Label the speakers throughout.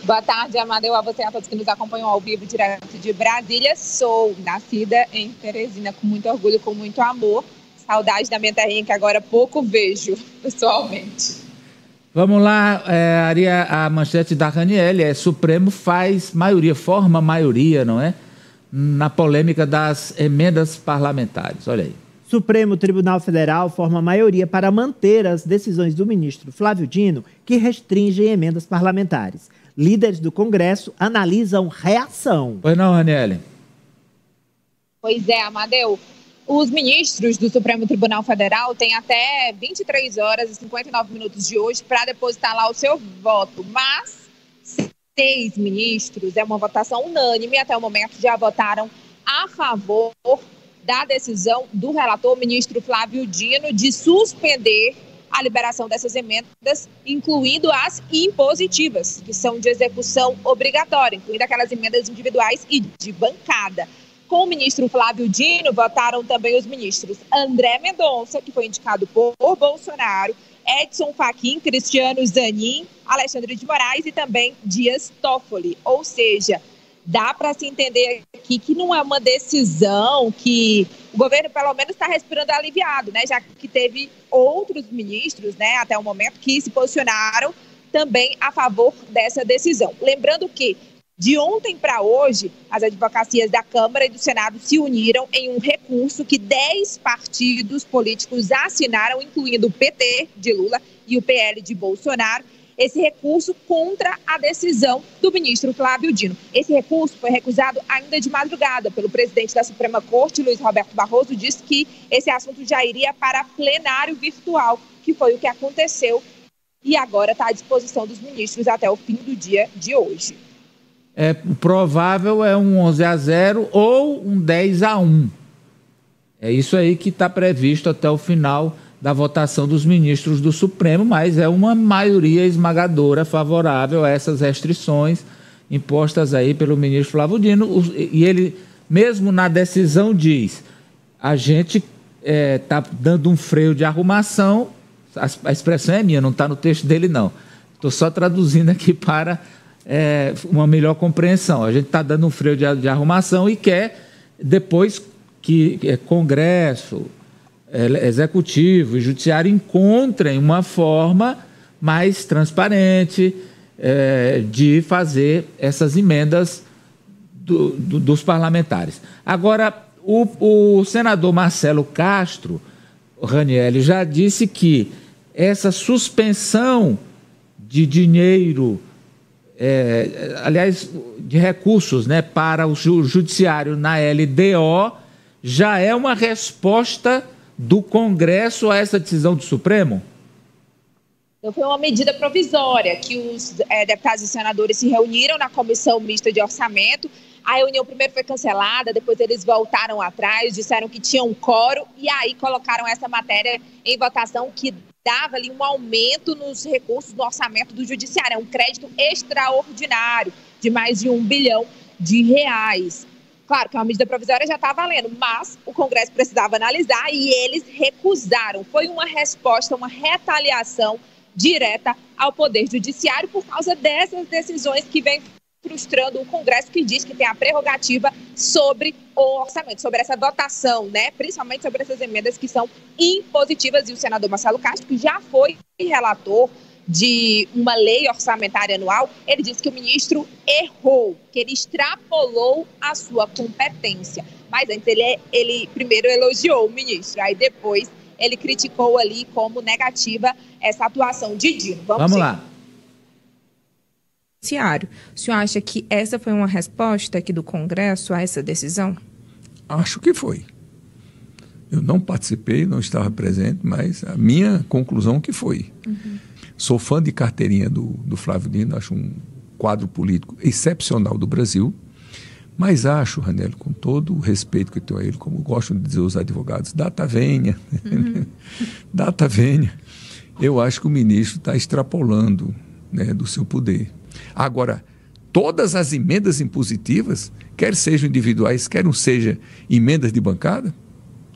Speaker 1: Boa tarde, Amadeu, a você e a todos que nos acompanham ao vivo direto de Brasília. Sou nascida em Teresina com muito orgulho, com muito amor. Saudade da minha terrinha que agora pouco vejo, pessoalmente.
Speaker 2: Vamos lá, Aria, a manchete da Raniele Supremo faz maioria, forma maioria, não é? Na polêmica das emendas parlamentares, olha aí.
Speaker 3: Supremo Tribunal Federal forma maioria para manter as decisões do ministro Flávio Dino que restringem emendas parlamentares. Líderes do Congresso analisam reação.
Speaker 2: Pois não, Raniele?
Speaker 1: Pois é, Amadeu. Os ministros do Supremo Tribunal Federal têm até 23 horas e 59 minutos de hoje para depositar lá o seu voto. Mas 6 ministros, é uma votação unânime, até o momento já votaram a favor da decisão do relator, ministro Flávio Dino, de suspender a liberação dessas emendas, incluindo as impositivas, que são de execução obrigatória, incluindo aquelas emendas individuais e de bancada. Com o ministro Flávio Dino, votaram também os ministros André Mendonça, que foi indicado por Bolsonaro, Edson Fachin, Cristiano Zanin, Alexandre de Moraes e também Dias Toffoli. Ou seja, dá para se entender aqui que não é uma decisão que o governo, pelo menos, está respirando aliviado, né? Já que teve outros ministros, né, até o momento, que se posicionaram também a favor dessa decisão. Lembrando que, de ontem para hoje, as advocacias da Câmara e do Senado se uniram em um recurso que 10 partidos políticos assinaram, incluindo o PT de Lula e o PL de Bolsonaro, esse recurso contra a decisão do ministro Flávio Dino. Esse recurso foi recusado ainda de madrugada pelo presidente da Suprema Corte, Luiz Roberto Barroso, disse que esse assunto já iria para plenário virtual, que foi o que aconteceu, e agora está à disposição dos ministros até o fim do dia de hoje.
Speaker 2: É provável um 11-0 ou um 10-1. É isso aí que está previsto até o final da votação dos ministros do Supremo, mas é uma maioria esmagadora favorável a essas restrições impostas aí pelo ministro Flávio Dino. E ele, mesmo na decisão, diz: a gente está dando um freio de arrumação. A expressão é minha, não está no texto dele, não. Estou só traduzindo aqui para uma melhor compreensão. A gente está dando um freio de arrumação e quer, depois que Congresso, Executivo e Judiciário encontrem uma forma mais transparente de fazer essas emendas dos parlamentares. Agora, o senador Marcelo Castro, Raniele, já disse que essa suspensão de dinheiro, aliás, de recursos, né, para o Judiciário na LDO, já é uma resposta do Congresso a essa decisão do Supremo?
Speaker 1: Então, foi uma medida provisória que os deputados e senadores se reuniram na Comissão Mista de Orçamento. A reunião primeiro foi cancelada, depois eles voltaram atrás, disseram que tinha um quórum e aí colocaram essa matéria em votação que dava ali um aumento nos recursos do orçamento do Judiciário. É um crédito extraordinário de mais de R$1 bilhão. Claro que a medida provisória já está valendo, mas o Congresso precisava analisar e eles recusaram. Foi uma resposta, uma retaliação direta ao Poder Judiciário por causa dessas decisões que vem frustrando o Congresso, que diz que tem a prerrogativa sobre o orçamento, sobre essa votação, né? Principalmente sobre essas emendas que são impositivas. E o senador Marcelo Castro, que já foi relator de uma lei orçamentária anual, ele disse que o ministro errou, que ele extrapolou a sua competência. Mas antes ele primeiro elogiou o ministro, aí depois ele criticou ali como negativa essa atuação de Dino.
Speaker 2: Vamos lá.
Speaker 4: O senhor acha que essa foi uma resposta aqui do Congresso a essa decisão?
Speaker 5: Acho que foi. Eu não participei, não estava presente, mas a minha conclusão que foi. Uhum. Sou fã de carteirinha do Flávio Dino, acho um quadro político excepcional do Brasil, mas acho, Raniele, com todo o respeito que eu tenho a ele, como gostam de dizer os advogados, data venha, data venha. Eu acho que o ministro está extrapolando, né, do seu poder. Agora, todas as emendas impositivas, quer sejam individuais, quer não sejam emendas de bancada,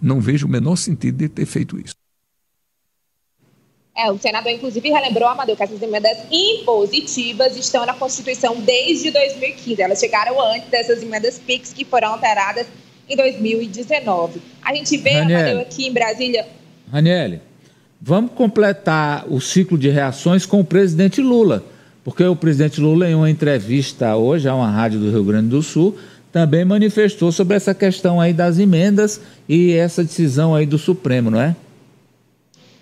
Speaker 5: não vejo o menor sentido de ter feito isso.
Speaker 1: O senador, inclusive, relembrou, Amadeu, que essas emendas impositivas estão na Constituição desde 2015. Elas chegaram antes dessas emendas PIX, que foram alteradas em 2019. A gente vê, Amadeu, aqui em Brasília...
Speaker 2: Raniele, vamos completar o ciclo de reações com o presidente Lula, porque o presidente Lula, em uma entrevista hoje a uma rádio do Rio Grande do Sul, também manifestou sobre essa questão aí das emendas e essa decisão aí do Supremo, não é?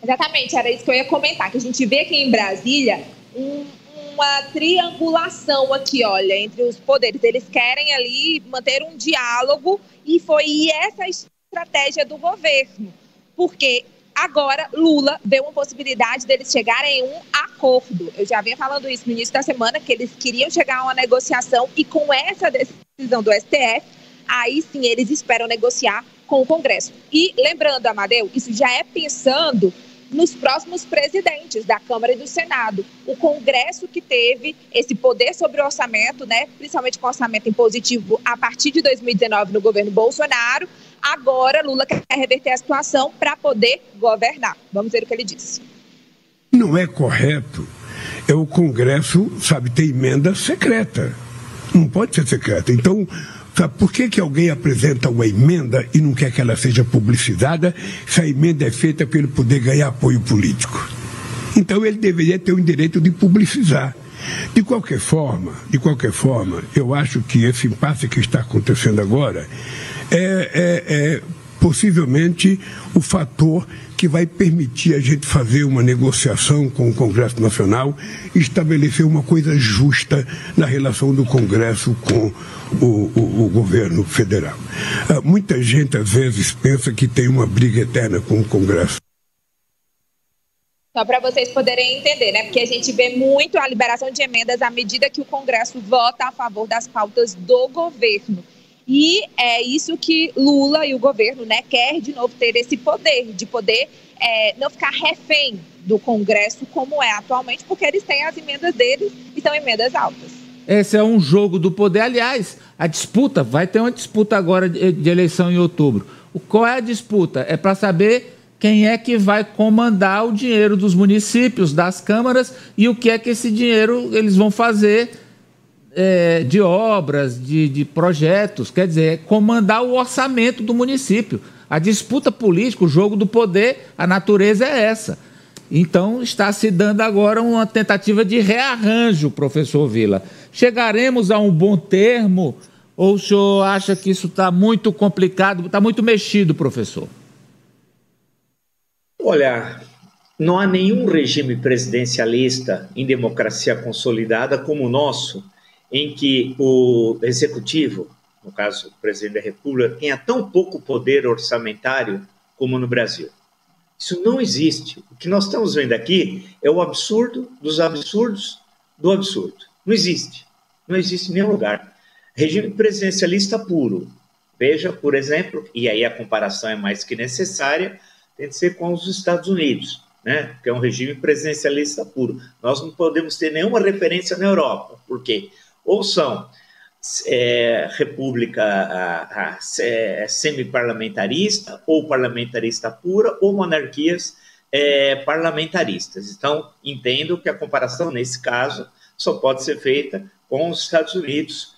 Speaker 1: Exatamente, era isso que eu ia comentar, que a gente vê aqui em Brasília uma triangulação aqui, olha, entre os poderes. Eles querem ali manter um diálogo e foi essa a estratégia do governo, porque agora Lula vê uma possibilidade deles chegarem em um acordo. Eu já vinha falando isso no início da semana, que eles queriam chegar a uma negociação e com essa decisão do STF, aí sim eles esperam negociar com o Congresso. E lembrando, Amadeu, isso já é pensando nos próximos presidentes da Câmara e do Senado. O Congresso que teve esse poder sobre o orçamento, né, principalmente com o orçamento impositivo a partir de 2019 no governo Bolsonaro, agora Lula quer reverter a situação para poder governar. Vamos ver o que ele disse.
Speaker 6: Não é correto. O Congresso, sabe, tem emenda secreta. Não pode ser secreta. Então, sabe, por que alguém apresenta uma emenda e não quer que ela seja publicizada se a emenda é feita para ele poder ganhar apoio político? Então ele deveria ter o direito de publicizar. De qualquer forma, eu acho que esse impasse que está acontecendo agora é possivelmente o fator que vai permitir a gente fazer uma negociação com o Congresso Nacional e estabelecer uma coisa justa na relação do Congresso com o governo federal. Muita gente, às vezes, pensa que tem uma briga eterna com o Congresso.
Speaker 1: Só para vocês poderem entender, né? Porque a gente vê muito a liberação de emendas à medida que o Congresso vota a favor das pautas do governo. E é isso que Lula e o governo, né, quer de novo ter esse poder, de poder não ficar refém do Congresso como é atualmente, porque eles têm as emendas deles e são emendas altas.
Speaker 2: Esse é um jogo do poder. Aliás, a disputa, vai ter uma disputa agora de eleição em outubro. Qual é a disputa? É para saber quem é que vai comandar o dinheiro dos municípios, das câmaras, e o que é que esse dinheiro eles vão fazer de obras, de projetos, quer dizer, comandar o orçamento do município. A disputa política, o jogo do poder, a natureza é essa. Então, está se dando agora uma tentativa de rearranjo, professor Vila. Chegaremos a um bom termo ou o senhor acha que isso está muito complicado, está muito mexido, professor?
Speaker 7: Olha, não há nenhum regime presidencialista em democracia consolidada como o nosso, em que o executivo, no caso o presidente da República, tenha tão pouco poder orçamentário como no Brasil. Isso não existe. O que nós estamos vendo aqui é o absurdo dos absurdos do absurdo. Não existe. Não existe em nenhum lugar. Regime presidencialista puro. Veja, por exemplo, e aí a comparação é mais que necessária, tem de ser com os Estados Unidos, né? Que é um regime presidencialista puro. Nós não podemos ter nenhuma referência na Europa. Por quê? Ou são república semi-parlamentarista ou parlamentarista pura ou monarquias parlamentaristas. Então, entendo que a comparação, nesse caso, só pode ser feita com os Estados Unidos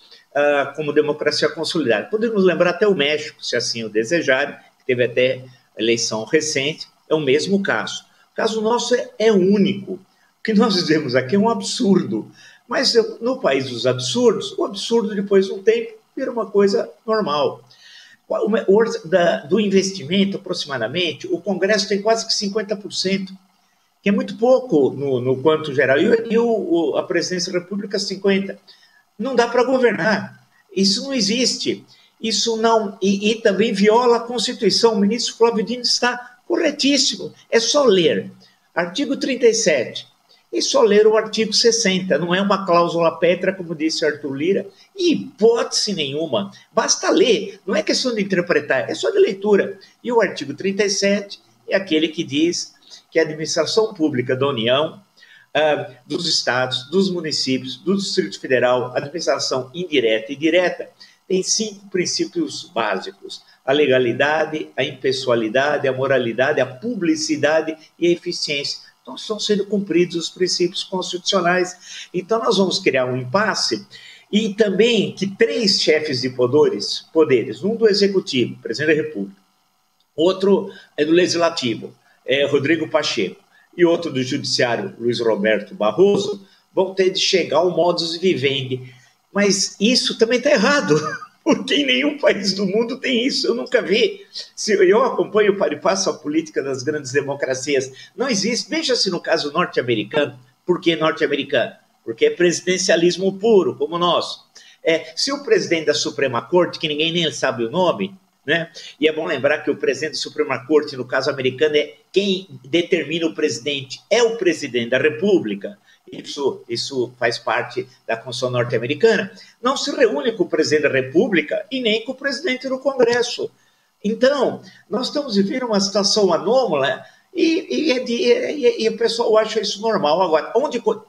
Speaker 7: como democracia consolidada. Podemos lembrar até o México, se assim o desejarem, que teve até eleição recente, é o mesmo caso. O caso nosso é único. O que nós dizemos aqui é um absurdo. Mas no país dos absurdos, o absurdo depois de um tempo vira uma coisa normal. Do investimento, aproximadamente, o Congresso tem quase que 50%, que é muito pouco no quanto geral, e a Presidência da República 50%. Não dá para governar. Isso não existe. Isso não. E também viola a Constituição. O ministro Flávio Dino está corretíssimo. É só ler. Artigo 37. É só ler o artigo 60. Não é uma cláusula pétrea, como disse Arthur Lira. Em hipótese nenhuma. Basta ler. Não é questão de interpretar. É só de leitura. E o artigo 37 é aquele que diz que a administração pública da União, dos estados, dos municípios, do Distrito Federal, a administração indireta e direta, tem 5 princípios básicos: a legalidade, a impessoalidade, a moralidade, a publicidade e a eficiência. não estão sendo cumpridos os princípios constitucionais. Então, nós vamos criar um impasse. E também que 3 chefes de poderes, um do Executivo, Presidente da República, outro é do Legislativo, Rodrigo Pacheco, e outro do Judiciário, Luiz Roberto Barroso, vão ter de chegar ao modus vivendi. Mas isso também está errado, porque em nenhum país do mundo tem isso. Eu nunca vi. Eu acompanho para e passo a política das grandes democracias. Não existe. Veja-se no caso norte-americano. Por que norte-americano? Porque é presidencialismo puro, como o nosso. Se o presidente da Suprema Corte, que ninguém nem sabe o nome, né? E é bom lembrar que o presidente da Suprema Corte, no caso americano, quem determina o presidente é o presidente da República. Isso faz parte da Constituição norte-americana. Não se reúne com o presidente da República e nem com o presidente do Congresso. Então, nós estamos vivendo uma situação anômala e o pessoal acha isso normal. Agora,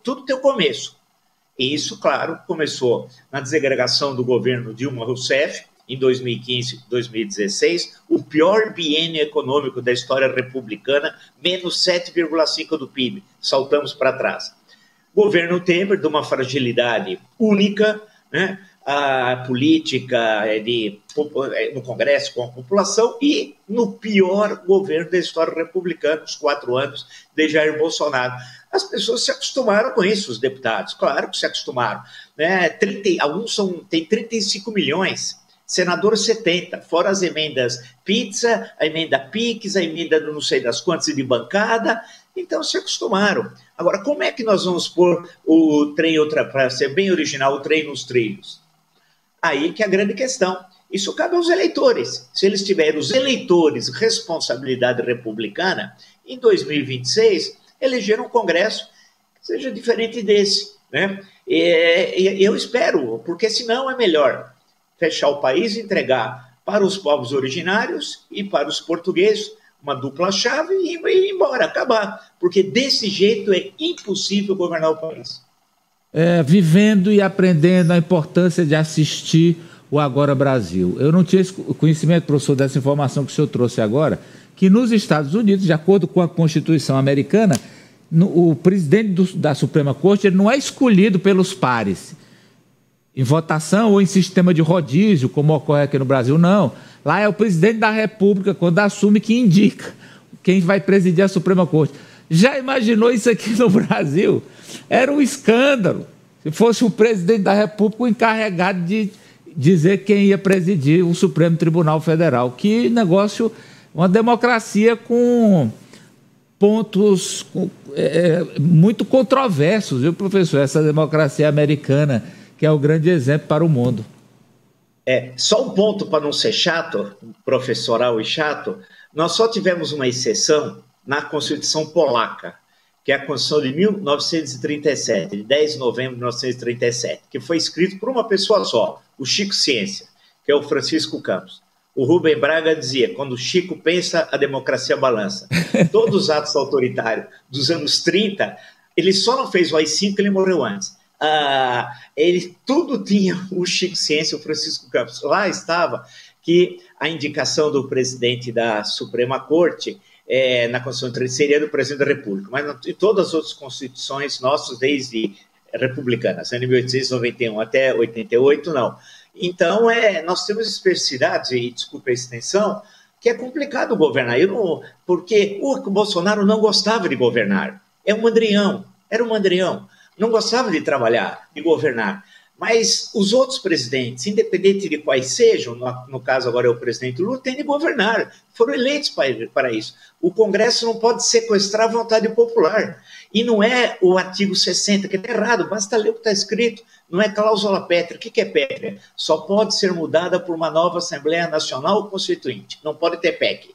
Speaker 7: tudo tem um começo. E isso, claro, começou na desagregação do governo Dilma Rousseff, em 2015, 2016, o pior biênio econômico da história republicana, menos 7,5% do PIB. Saltamos para trás. Governo Temer, de uma fragilidade única, né? A política no Congresso com a população e no pior governo da história republicana, os 4 anos de Jair Bolsonaro. As pessoas se acostumaram com isso, os deputados, claro que se acostumaram. Né? Alguns têm 35 milhões, senadores 70, fora as emendas pizza, a emenda PIX, a emenda do não sei das quantas de bancada, então se acostumaram. Agora, como é que nós vamos pôr o trem, para ser bem original, o trem nos trilhos? Aí que é a grande questão. Isso cabe aos eleitores. Se eles tiverem os eleitores responsabilidade republicana, em 2026, elegeram um Congresso que seja diferente desse. Né? E eu espero, porque senão é melhor fechar o país e entregar para os povos originários e para os portugueses uma dupla chave e ir embora, acabar. Porque desse jeito é impossível governar o país.
Speaker 2: Vivendo e aprendendo a importância de assistir o Agora Brasil. Eu não tinha conhecimento, professor, dessa informação que o senhor trouxe agora, que nos Estados Unidos, de acordo com a Constituição americana, o presidente da Suprema Corte ele não é escolhido pelos pares, em votação ou em sistema de rodízio, como ocorre aqui no Brasil, não. Lá é o presidente da República, quando assume, que indica quem vai presidir a Suprema Corte. Já imaginou isso aqui no Brasil? Era um escândalo. Se fosse o presidente da República o encarregado de dizer quem ia presidir o Supremo Tribunal Federal. Que negócio, uma democracia com pontos muito controversos, viu, professor? Essa democracia americana, que é o grande exemplo para o mundo.
Speaker 7: Só um ponto para não ser chato, professoral e chato, nós só tivemos uma exceção na Constituição Polaca, que é a Constituição de 1937, de 10 de novembro de 1937, que foi escrito por uma pessoa só, o Chico Ciência, que é o Francisco Campos. O Rubem Braga dizia, quando o Chico pensa, a democracia balança. Todos os atos autoritários dos anos 30, ele só não fez o AI-5, ele morreu antes. Ele tudo tinha o Chico Ciência, o Francisco Campos. Lá estava que a indicação do presidente da Suprema Corte na Constituição seria do presidente da República, mas em todas as outras constituições nossas, desde republicanas, de 1891 até 88, não. Então, nós temos especificidades, e desculpe a extensão, que é complicado governar. Porque o Bolsonaro não gostava de governar. Era um mandrião. Não gostava de trabalhar, de governar. Mas os outros presidentes, independente de quais sejam, no caso agora é o presidente Lula, têm de governar. Foram eleitos para isso. O Congresso não pode sequestrar a vontade popular. E não é o artigo 60, que está errado, basta ler o que está escrito. Não é cláusula pétrea. O que é pétrea? Só pode ser mudada por uma nova Assembleia Nacional Constituinte. Não pode ter PEC.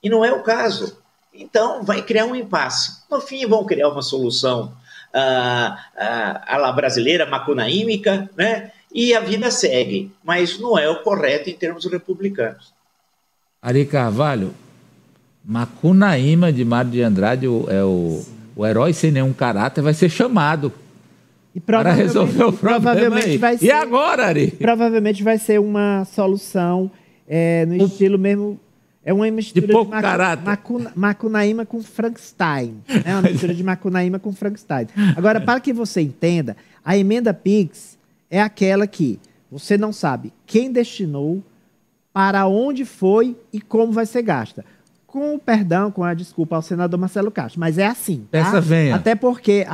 Speaker 7: E não é o caso. Então, vai criar um impasse. No fim, vão criar uma solução a la brasileira, macunaímica, né? E a vida segue, mas não é o correto em termos republicanos.
Speaker 2: Ari Carvalho, Macunaíma de Mário de Andrade, o herói sem nenhum caráter, vai ser chamado para resolver o problema aí. E agora, Ari?
Speaker 3: Provavelmente vai ser uma solução no estilo mesmo É uma mistura
Speaker 2: de pouco caráter.
Speaker 3: Macunaíma com Frankenstein. É uma mistura de Macunaíma com Frankenstein. Agora, para que você entenda, a emenda PIX é aquela que você não sabe quem destinou, para onde foi e como vai ser gasta. Com o perdão, com a desculpa ao senador Marcelo Castro. Mas é assim. Tá?
Speaker 2: Peça venha.
Speaker 3: Até porque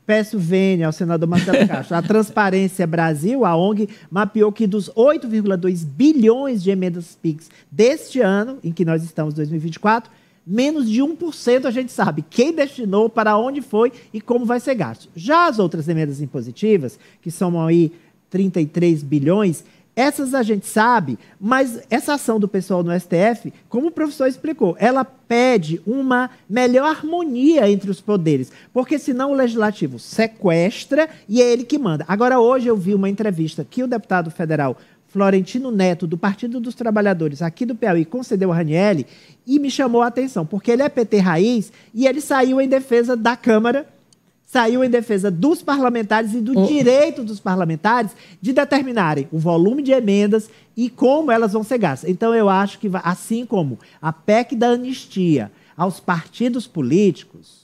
Speaker 3: peço venha ao senador Marcelo Castro. A Transparência Brasil, a ONG, mapeou que dos 8,2 bilhões de emendas PIX deste ano, em que nós estamos, 2024, menos de 1% a gente sabe quem destinou, para onde foi e como vai ser gasto. Já as outras emendas impositivas, que são aí 33 bilhões, essas a gente sabe, mas essa ação do pessoal no STF, como o professor explicou, ela pede uma melhor harmonia entre os poderes, porque senão o legislativo sequestra e é ele que manda. Agora, hoje eu vi uma entrevista que o deputado federal Florentino Neto, do Partido dos Trabalhadores, aqui do Piauí, concedeu a Ranieri e me chamou a atenção, porque ele é PT raiz e ele saiu em defesa da Câmara, saiu em defesa dos parlamentares e do direito dos parlamentares de determinarem o volume de emendas e como elas vão ser gastas. Então, eu acho que, assim como a PEC da anistia aos partidos políticos,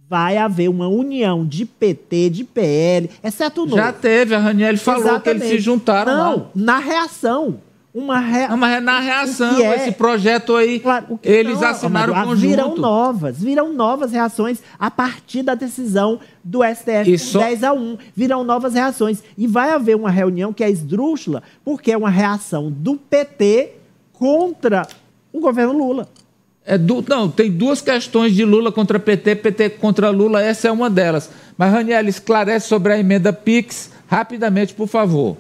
Speaker 3: vai haver uma união de PT, de PL, exceto o Novo.
Speaker 2: Já teve, a Ranieri falou. Exatamente. Que eles se juntaram.
Speaker 3: Não, na reação.
Speaker 2: Não, mas na reação, esse projeto aí, claro, eles assinaram o conjunto.
Speaker 3: Virão novas reações a partir da decisão do STF 10-1. Virão novas reações. E vai haver uma reunião que é esdrúxula, porque é uma reação do PT contra o governo Lula.
Speaker 2: Não, tem duas questões de Lula contra PT, PT contra Lula, essa é uma delas. Mas, Ranieri, esclarece sobre a emenda PIX rapidamente, por favor.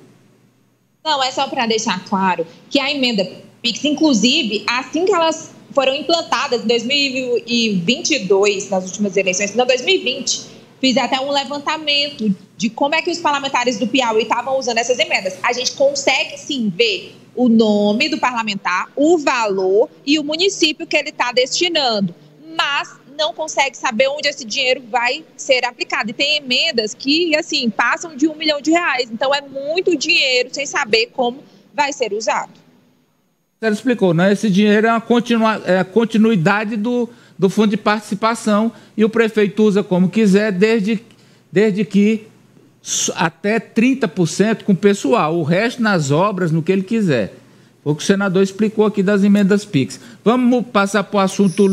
Speaker 1: Não, é só para deixar claro que a emenda PIX, inclusive, assim que elas foram implantadas em 2022, nas últimas eleições, não, 2020, fiz até um levantamento de como é que os parlamentares do Piauí estavam usando essas emendas. A gente consegue, sim, ver o nome do parlamentar, o valor e o município que ele está destinando, mas não consegue saber onde esse dinheiro vai ser aplicado. E tem emendas que, assim, passam de R$1 milhão. Então, é muito dinheiro sem saber como vai ser usado.
Speaker 2: Você explicou, né? Esse dinheiro é a continuidade do fundo de participação e o prefeito usa como quiser, desde que até 30% com o pessoal, o resto nas obras, no que ele quiser. Foi o que o senador explicou aqui das emendas PIX. Vamos passar para o assunto